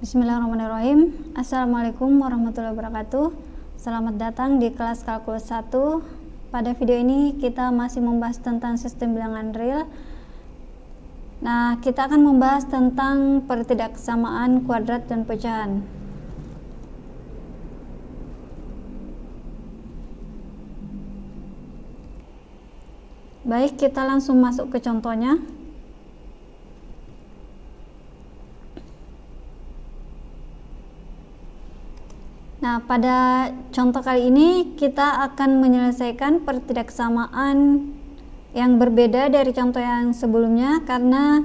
Bismillahirrahmanirrahim. Assalamualaikum warahmatullahi wabarakatuh. Selamat datang di kelas kalkulus 1. Pada video ini kita masih membahas tentang sistem bilangan real. Nah, kita akan membahas tentang pertidaksamaan kuadrat dan pecahan. Baik, kita langsung masuk ke contohnya. Nah, pada contoh kali ini kita akan menyelesaikan pertidaksamaan yang berbeda dari contoh yang sebelumnya, karena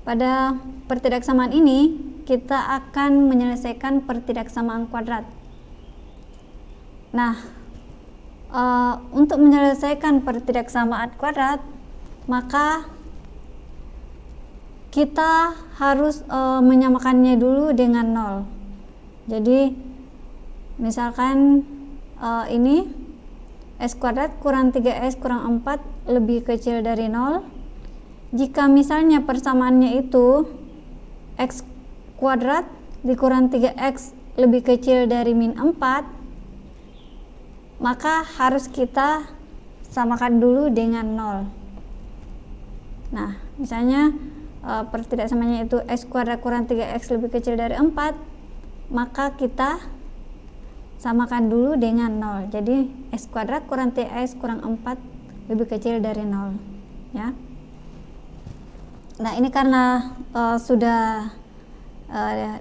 pada pertidaksamaan ini kita akan menyelesaikan pertidaksamaan kuadrat. Nah, untuk menyelesaikan pertidaksamaan kuadrat, maka kita harus menyamakannya dulu dengan 0. Jadi misalkan ini S kuadrat kurang 3S kurang 4 lebih kecil dari 0. Jika misalnya persamaannya itu X kuadrat dikurang 3X lebih kecil dari min 4, maka harus kita samakan dulu dengan 0. Nah, misalnya pertidaksamaannya itu X kuadrat kurang 3X lebih kecil dari 4, maka kita samakan dulu dengan 0. Jadi S kuadrat kurang 3X kurang 4 lebih kecil dari 0, ya. Nah, ini karena sudah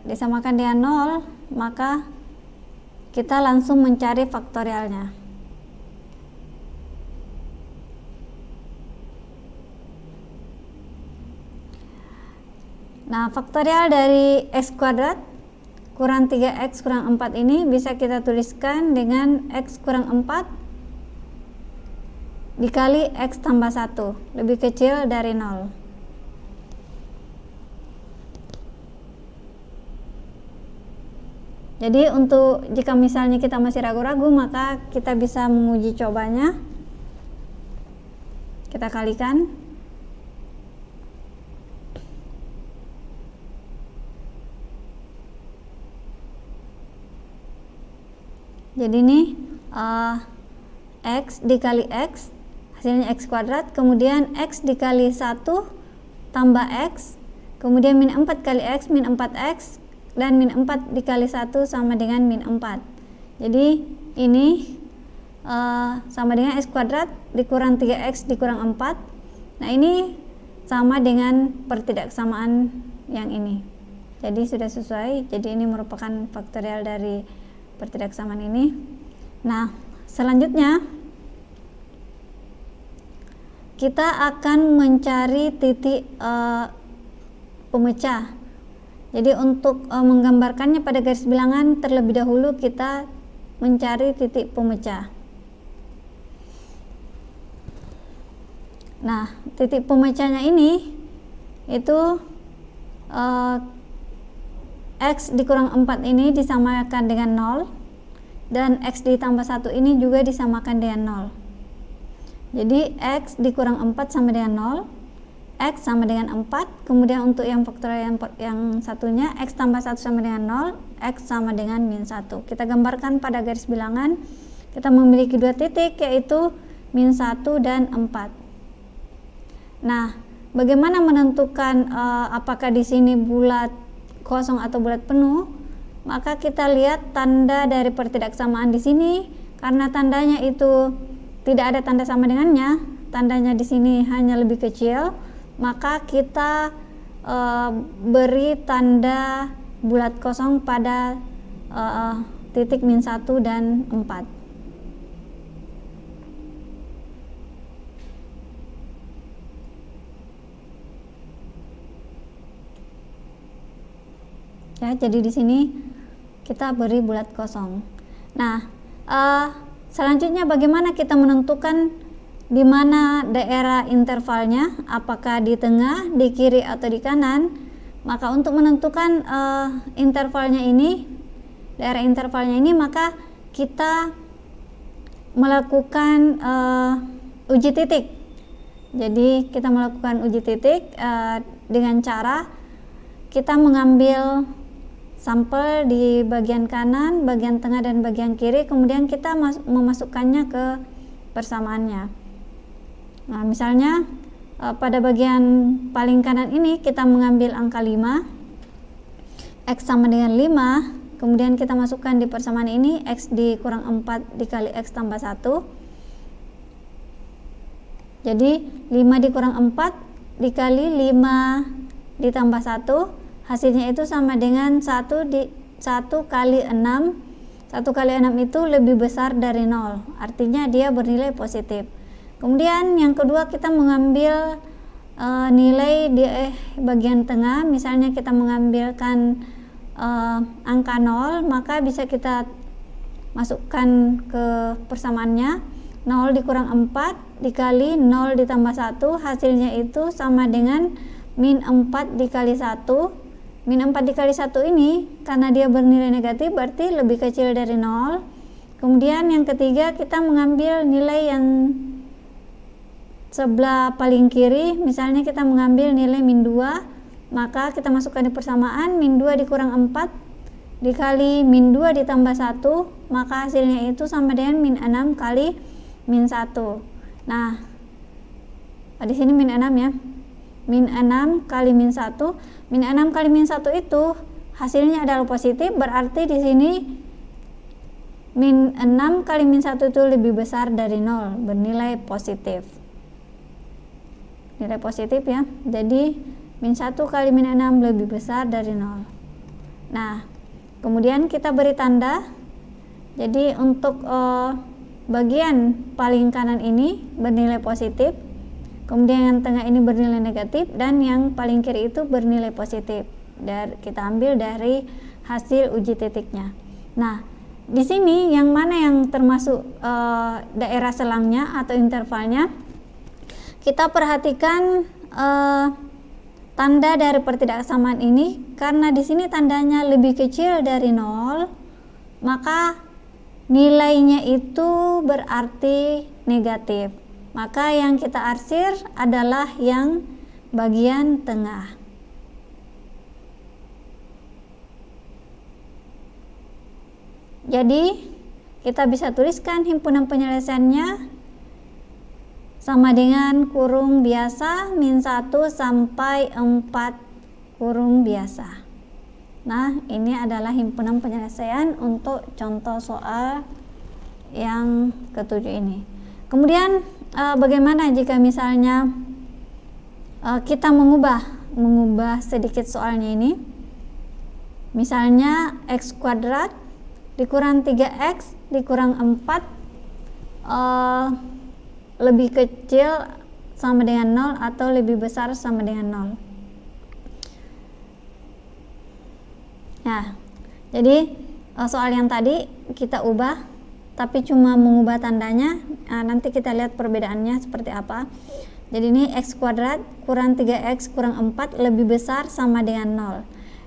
disamakan dengan 0, maka kita langsung mencari faktorialnya. Nah, faktorial dari X kuadrat kurang 3X kurang 4 ini bisa kita tuliskan dengan X kurang 4 dikali X tambah 1 lebih kecil dari 0. Jadi untuk jika misalnya kita masih ragu-ragu, maka kita bisa menguji cobanya. Kita kalikan. Jadi ini X dikali X, hasilnya X kuadrat, kemudian X dikali 1 tambah X, kemudian min 4 kali X, min 4X, dan min 4 dikali 1 sama dengan min 4. Jadi ini sama dengan X kuadrat dikurang 3X dikurang 4. Nah, ini sama dengan pertidaksamaan yang ini. Jadi sudah sesuai, jadi ini merupakan faktorial dari pertidaksamaan ini. Nah, selanjutnya kita akan mencari titik pemecah. Jadi untuk menggambarkannya pada garis bilangan, terlebih dahulu kita mencari titik pemecah. Nah, titik pemecahnya ini itu X dikurang 4 ini disamakan dengan 0, dan X ditambah 1 ini juga disamakan dengan 0. Jadi X dikurang 4 sama dengan 0, X sama dengan 4, kemudian untuk yang faktorial yang satunya X tambah 1 sama dengan 0, X sama dengan min 1. Kita gambarkan pada garis bilangan, kita memiliki dua titik, yaitu min 1 dan 4. Nah, bagaimana menentukan apakah di sini bulat kosong atau bulat penuh? Maka kita lihat tanda dari pertidaksamaan di sini. Karena tandanya itu tidak ada tanda sama dengannya, tandanya di sini hanya lebih kecil, maka kita beri tanda bulat kosong pada titik min 1 dan 4. Ya, jadi di sini kita beri bulat kosong. Nah, selanjutnya bagaimana kita menentukan di mana daerah intervalnya, apakah di tengah, di kiri, atau di kanan? Maka untuk menentukan intervalnya ini, daerah intervalnya ini, maka kita melakukan uji titik. Jadi kita melakukan uji titik dengan cara kita mengambil sampel di bagian kanan, bagian tengah, dan bagian kiri, kemudian kita memasukkannya ke persamaannya. Nah, misalnya pada bagian paling kanan ini kita mengambil angka 5, X sama dengan 5, kemudian kita masukkan di persamaan ini, X dikurang 4 dikali X tambah 1. Jadi 5 dikurang 4 dikali 5 ditambah 1, hasilnya itu sama dengan 1 kali 6. 1 kali 6 itu lebih besar dari 0, artinya dia bernilai positif. Kemudian yang kedua, kita mengambil nilai di bagian tengah. Misalnya kita mengambilkan angka 0, maka bisa kita masukkan ke persamaannya. 0 dikurang 4 dikali 0 ditambah 1, hasilnya itu sama dengan min 4 dikali 1. Min 4 dikali 1 ini karena dia bernilai negatif berarti lebih kecil dari 0. Kemudian yang ketiga, kita mengambil nilai yang sebelah paling kiri. Misalnya kita mengambil nilai min 2, maka kita masukkan di persamaan. Min 2 dikurang 4 dikali min 2 ditambah 1, maka hasilnya itu sama dengan min 6 kali min 1. Nah, di sini min 6 ya. Min 6 kali min 1. Min 6 kali min 1 itu hasilnya adalah positif, berarti di sini min 6 kali min 1 itu lebih besar dari 0, bernilai positif. Nilai positif ya. Jadi min 1 kali min 6 lebih besar dari 0. Nah, kemudian kita beri tanda. Jadi untuk bagian paling kanan ini bernilai positif, kemudian yang tengah ini bernilai negatif, dan yang paling kiri itu bernilai positif. Kita ambil dari hasil uji titiknya. Nah, di sini yang mana yang termasuk daerah selangnya atau intervalnya? Kita perhatikan tanda dari pertidaksamaan ini. Karena di sini tandanya lebih kecil dari 0, maka nilainya itu berarti negatif. Maka yang kita arsir adalah yang bagian tengah. Jadi kita bisa tuliskan himpunan penyelesaiannya sama dengan kurung biasa min 1 sampai 4 kurung biasa. Nah, ini adalah himpunan penyelesaian untuk contoh soal yang ketujuh ini. Kemudian bagaimana jika misalnya kita mengubah sedikit soalnya ini? Misalnya X kuadrat dikurang 3X dikurang 4 lebih kecil sama dengan 0 atau lebih besar sama dengan 0. Nah, jadi soal yang tadi kita ubah, tapi cuma mengubah tandanya. Nanti kita lihat perbedaannya seperti apa. Jadi ini X kuadrat kurang 3X kurang 4 lebih besar sama dengan 0.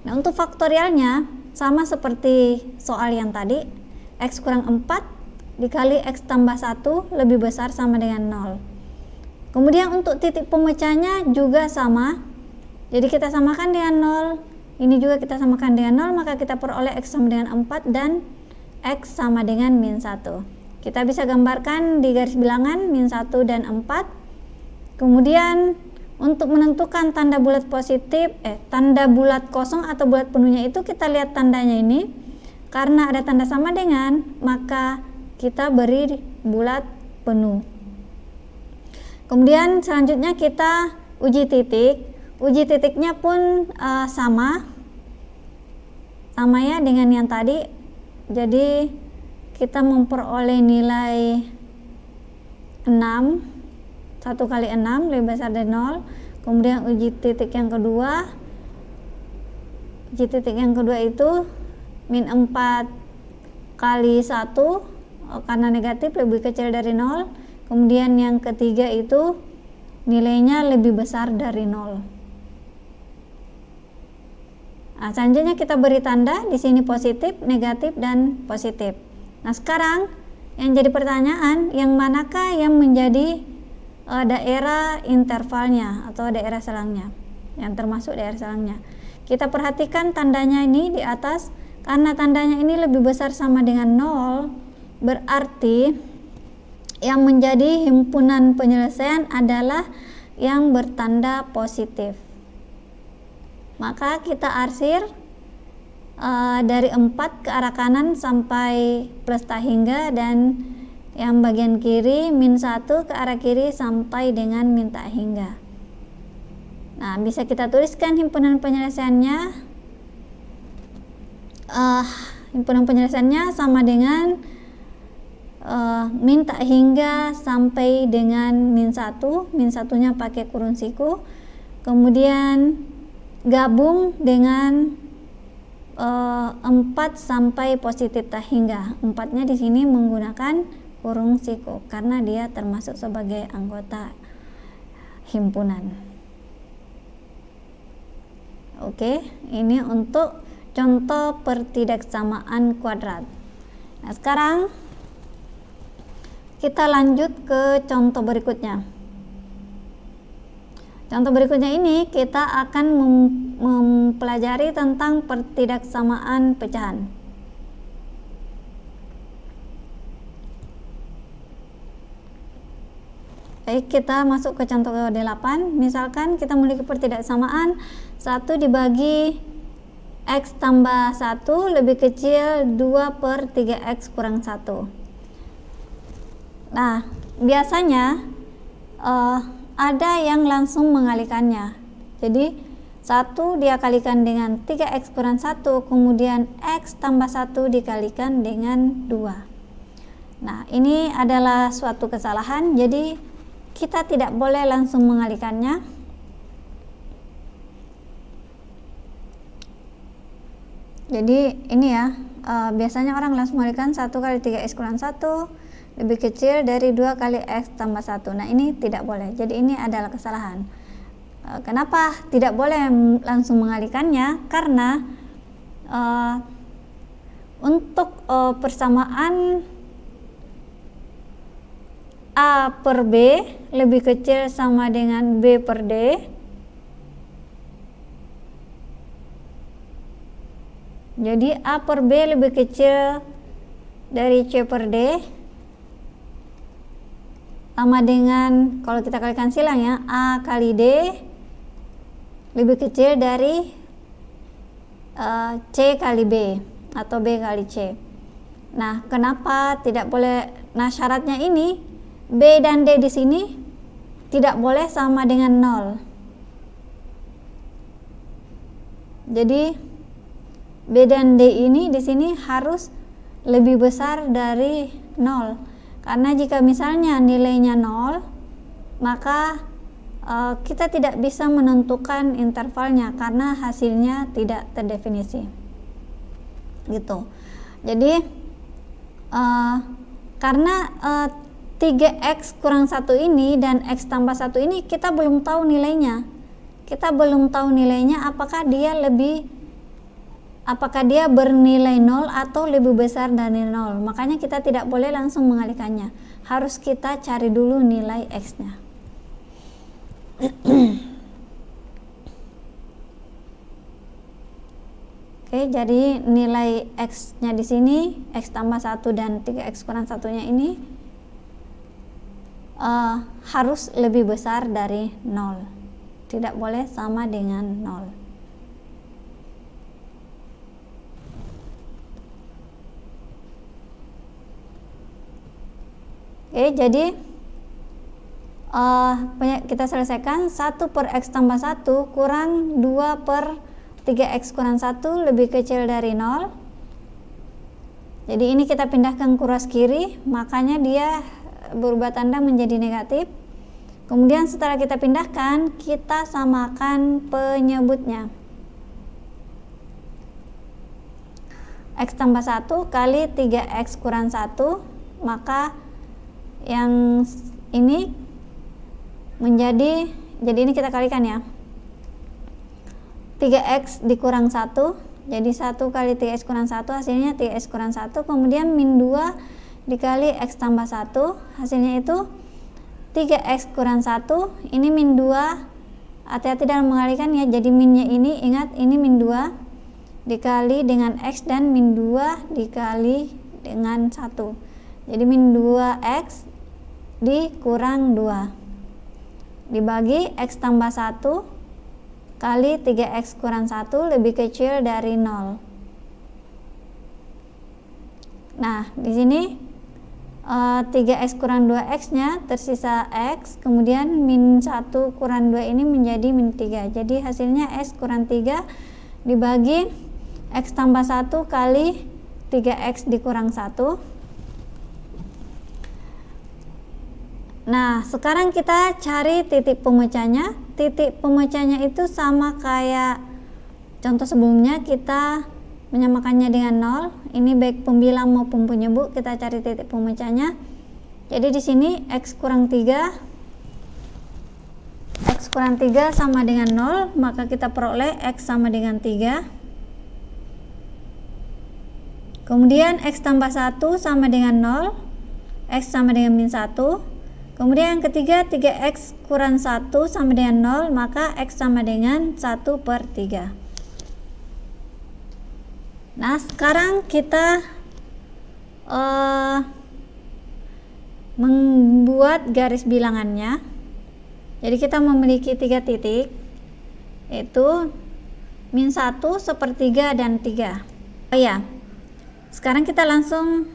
Nah, untuk faktorialnya sama seperti soal yang tadi. X kurang 4 dikali X tambah 1 lebih besar sama dengan 0. Kemudian untuk titik pemecahnya juga sama. Jadi kita samakan dengan 0. Ini juga kita samakan dengan 0, maka kita peroleh X sama dengan 4 dan X sama dengan min 1. Kita bisa gambarkan di garis bilangan min 1 dan 4. Kemudian untuk menentukan tanda bulat positif, tanda bulat kosong atau bulat penuhnya itu kita lihat tandanya ini. Karena ada tanda sama dengan, maka kita beri bulat penuh. Kemudian selanjutnya kita uji titik. Uji titiknya pun sama ya dengan yang tadi. Jadi kita memperoleh nilai 6, 1 kali 6 lebih besar dari 0. Kemudian uji titik yang kedua itu min 4 kali 1 karena negatif lebih kecil dari 0. Kemudian yang ketiga itu nilainya lebih besar dari 0. Nah, selanjutnya kita beri tanda di sini positif, negatif, dan positif. Nah, sekarang yang jadi pertanyaan, yang manakah yang menjadi daerah intervalnya atau daerah selangnya, yang termasuk daerah selangnya? kita perhatikan tandanya ini di atas. Karena tandanya ini lebih besar sama dengan 0, berarti yang menjadi himpunan penyelesaian adalah yang bertanda positif. Maka kita arsir dari 4 ke arah kanan sampai plus tak hingga, dan yang bagian kiri -1 ke arah kiri sampai dengan min tak hingga. Nah, bisa kita tuliskan himpunan penyelesaiannya. Himpunan penyelesaiannya sama dengan min tak hingga sampai dengan -1, -1-nya pakai kurung siku, kemudian gabung dengan 4 sampai positif tak hingga. 4-nya di sini menggunakan kurung siku karena dia termasuk sebagai anggota himpunan. Oke, ini untuk contoh pertidaksamaan kuadrat. Nah, sekarang kita lanjut ke contoh berikutnya. Contoh berikutnya ini kita akan mempelajari tentang pertidaksamaan pecahan. Baik, kita masuk ke contoh ke-8. Misalkan kita memiliki pertidaksamaan 1 dibagi X tambah 1 lebih kecil 2/3X kurang 1. Nah, biasanya ada yang langsung mengalikannya. Jadi 1 dia kalikan dengan 3X kurang 1, kemudian X tambah 1 dikalikan dengan 2. Nah, ini adalah suatu kesalahan, jadi kita tidak boleh langsung mengalikannya. Jadi ini ya, biasanya orang langsung mengalihkan 1 kali 3X kurang 1 lebih kecil dari 2 kali X tambah 1. Nah, ini tidak boleh. Jadi ini adalah kesalahan. Kenapa tidak boleh langsung mengalihkannya? Karena untuk persamaan A per B lebih kecil sama dengan B per D, jadi A per B lebih kecil dari C per D sama dengan, kalau kita kalikan silang ya, A kali D lebih kecil dari C kali B atau B kali C. Nah, kenapa tidak boleh? Nah, syaratnya ini B dan D di sini tidak boleh sama dengan 0. Jadi B dan D ini di sini harus lebih besar dari 0. Karena jika misalnya nilainya 0, maka kita tidak bisa menentukan intervalnya karena hasilnya tidak terdefinisi. Gitu. Jadi karena 3X kurang 1 ini dan X tambah 1 ini kita belum tahu nilainya. Kita belum tahu nilainya apakah dia bernilai 0 atau lebih besar dari 0. Makanya kita tidak boleh langsung mengalihkannya. Harus kita cari dulu nilai X-nya. Oke, jadi nilai X-nya di sini, X tambah 1 dan 3X kurang 1-nya ini harus lebih besar dari 0. Tidak boleh sama dengan 0. Oke, jadi kita selesaikan 1 per X tambah 1 kurang 2 per 3X kurang 1 lebih kecil dari 0. Jadi ini kita pindahkan kuras kiri, makanya dia berubah tanda menjadi negatif. Kemudian setelah kita pindahkan, kita samakan penyebutnya. X tambah 1 kali 3X kurang 1, maka yang ini menjadi, jadi ini kita kalikan ya, 3X dikurang 1, jadi 1 kali 3X kurang 1 hasilnya 3X kurang 1, kemudian min 2 dikali X tambah 1, hasilnya itu 3X kurang 1, ini min 2 hati-hati dalam mengalihkan ya. Jadi minnya ini, ingat ini min 2 dikali dengan X dan min 2 dikali dengan 1. Jadi min 2X dikurang 2 dibagi X tambah 1 kali 3X kurang 1 lebih kecil dari 0. Nah, di sini 3X kurang 2X nya tersisa X, kemudian min 1 kurang 2 ini menjadi min 3. Jadi hasilnya X kurang 3 dibagi X tambah 1 kali 3X dikurang 1. Nah, sekarang kita cari titik pemecahnya. Titik pemecahnya itu sama kayak contoh sebelumnya, kita menyamakannya dengan 0. Ini baik pembilang maupun penyebut, kita cari titik pemecahnya. Jadi di sini X kurang 3 sama dengan 0, maka kita peroleh X sama dengan 3. Kemudian X tambah 1 sama dengan 0, X sama dengan min 1. Kemudian yang ketiga 3X kurang 1 sama dengan 0, maka X sama dengan 1/3. Nah, sekarang kita membuat garis bilangannya. Jadi kita memiliki 3 titik, yaitu min 1, 1/3, dan 3. Oh ya, sekarang kita langsung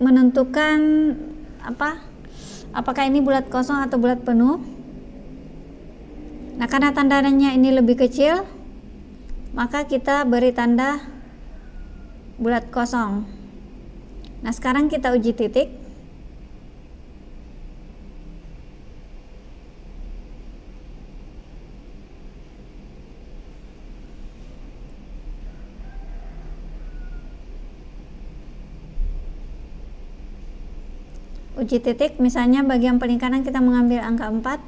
menentukan apakah ini bulat kosong atau bulat penuh. Nah, karena tandanya ini lebih kecil, maka kita beri tanda bulat kosong. Nah, sekarang kita uji titik. Uji titik, misalnya bagian paling kanan kita mengambil angka 4.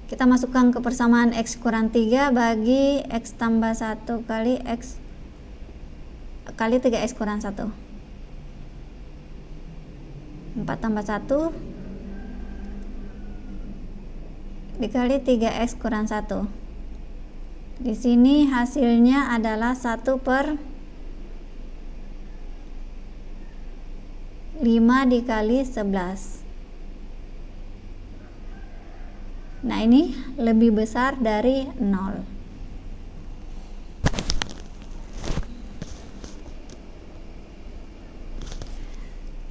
Kita masukkan ke persamaan X kurang 3 bagi X tambah 1 kali X kali 3X kurang 1. 4 tambah 1 dikali 3X kurang 1. Di sini hasilnya adalah 1/5 dikali 11. Nah, ini lebih besar dari 0.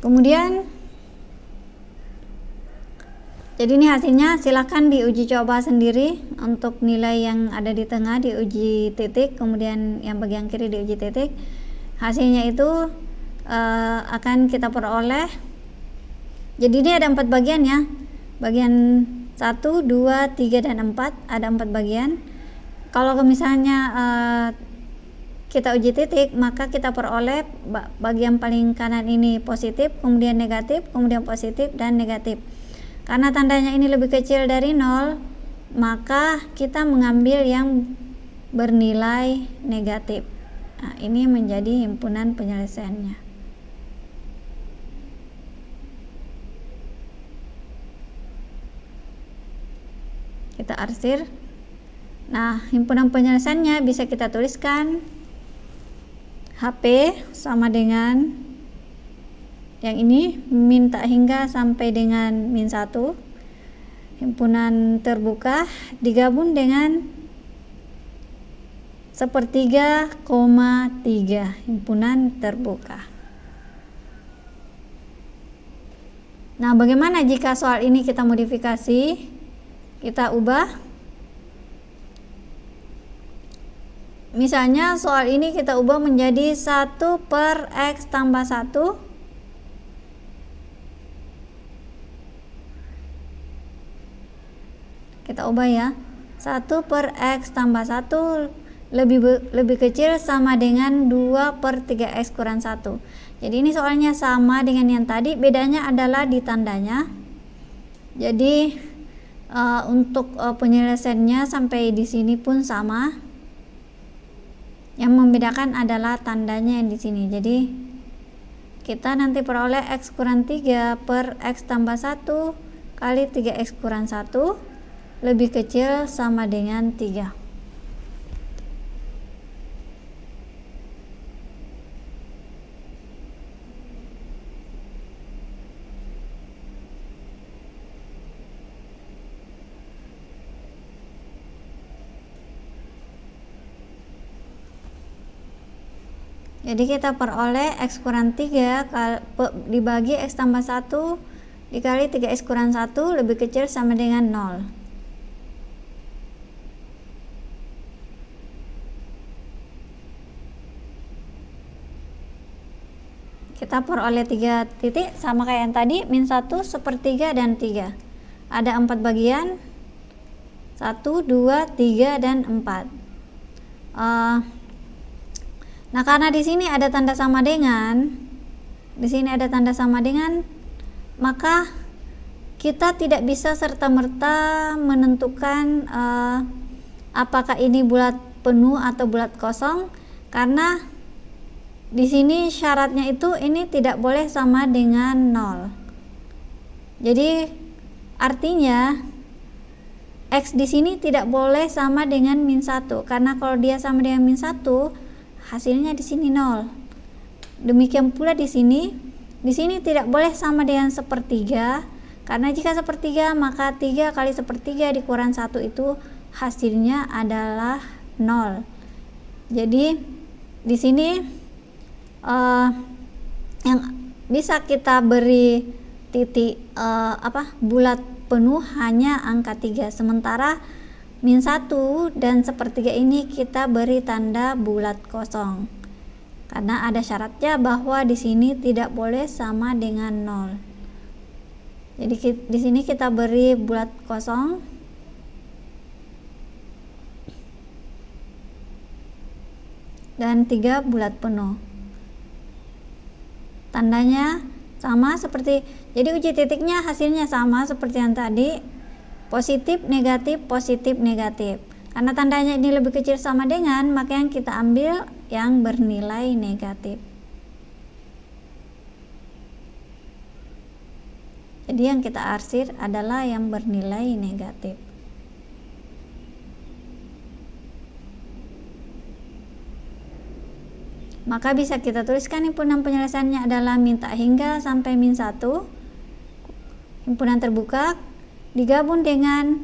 Kemudian jadi ini hasilnya, silakan diuji coba sendiri untuk nilai yang ada di tengah diuji titik, kemudian yang bagian kiri diuji titik. Hasilnya itu akan kita peroleh. Jadi ini ada 4 bagian ya, bagian 1, 2, 3, dan 4, ada 4 bagian. Kalau misalnya kita uji titik, maka kita peroleh bagian paling kanan ini positif, kemudian negatif, kemudian positif dan negatif. Karena tandanya ini lebih kecil dari 0, maka kita mengambil yang bernilai negatif. Nah, ini menjadi himpunan penyelesaiannya. Kita arsir. Nah, himpunan penyelesaiannya bisa kita tuliskan HP sama dengan yang ini, min tak hingga sampai dengan min 1. Himpunan terbuka digabung dengan 1/3,3 himpunan terbuka. Nah, bagaimana jika soal ini kita modifikasi? Kita ubah. Misalnya soal ini kita ubah menjadi 1/X tambah 1 kita ubah ya, 1/X tambah 1 lebih kecil sama dengan 2/3X kurang 1. Jadi ini soalnya sama dengan yang tadi, bedanya adalah di tandanya. Jadi untuk penyelesaiannya sampai di sini pun sama. Yang membedakan adalah tandanya yang di sini. Jadi kita nanti peroleh X kurang 3 per X tambah 1 kali 3X kurang 1 lebih kecil sama dengan 3. Jadi kita peroleh X kurang 3 dibagi X tambah 1 dikali 3X kurang 1 lebih kecil sama dengan 0. Kita peroleh 3 titik sama kayak yang tadi, min 1, sepertiga, dan 3. Ada 4 bagian, 1, 2, 3, dan 4. Nah, karena di sini ada tanda sama dengan, maka kita tidak bisa serta-merta menentukan apakah ini bulat penuh atau bulat kosong, karena di sini syaratnya itu ini tidak boleh sama dengan 0. Jadi artinya X di sini tidak boleh sama dengan min 1, karena kalau dia sama dengan min 1, hasilnya di sini 0. Demikian pula di sini tidak boleh sama dengan sepertiga, karena jika sepertiga maka 3 kali sepertiga dikurang 1 itu hasilnya adalah 0. Jadi di sini yang bisa kita beri titik bulat penuh hanya angka 3, sementara min 1 dan sepertiga ini kita beri tanda bulat kosong, karena ada syaratnya bahwa di sini tidak boleh sama dengan 0. Jadi di sini kita beri bulat kosong, dan 3 bulat penuh. Tandanya sama seperti, jadi uji titiknya hasilnya sama seperti yang tadi, positif negatif positif negatif. Karena tandanya ini lebih kecil sama dengan, maka yang kita ambil yang bernilai negatif. Jadi yang kita arsir adalah yang bernilai negatif. Maka bisa kita tuliskan himpunan penyelesaiannya adalah min tak hingga sampai min 1, himpunan terbuka, digabung dengan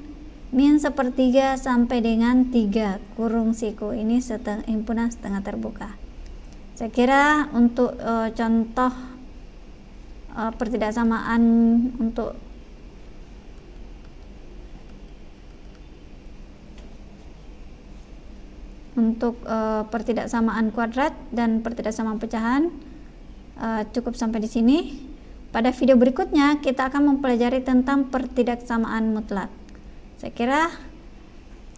min sepertiga sampai dengan 3 kurung siku, ini himpunan setengah terbuka. Saya kira untuk contoh pertidaksamaan untuk pertidaksamaan kuadrat dan pertidaksamaan pecahan cukup sampai di sini. Pada video berikutnya kita akan mempelajari tentang pertidaksamaan mutlak. Saya kira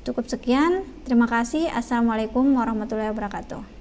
cukup sekian. Terima kasih. Assalamualaikum warahmatullahi wabarakatuh.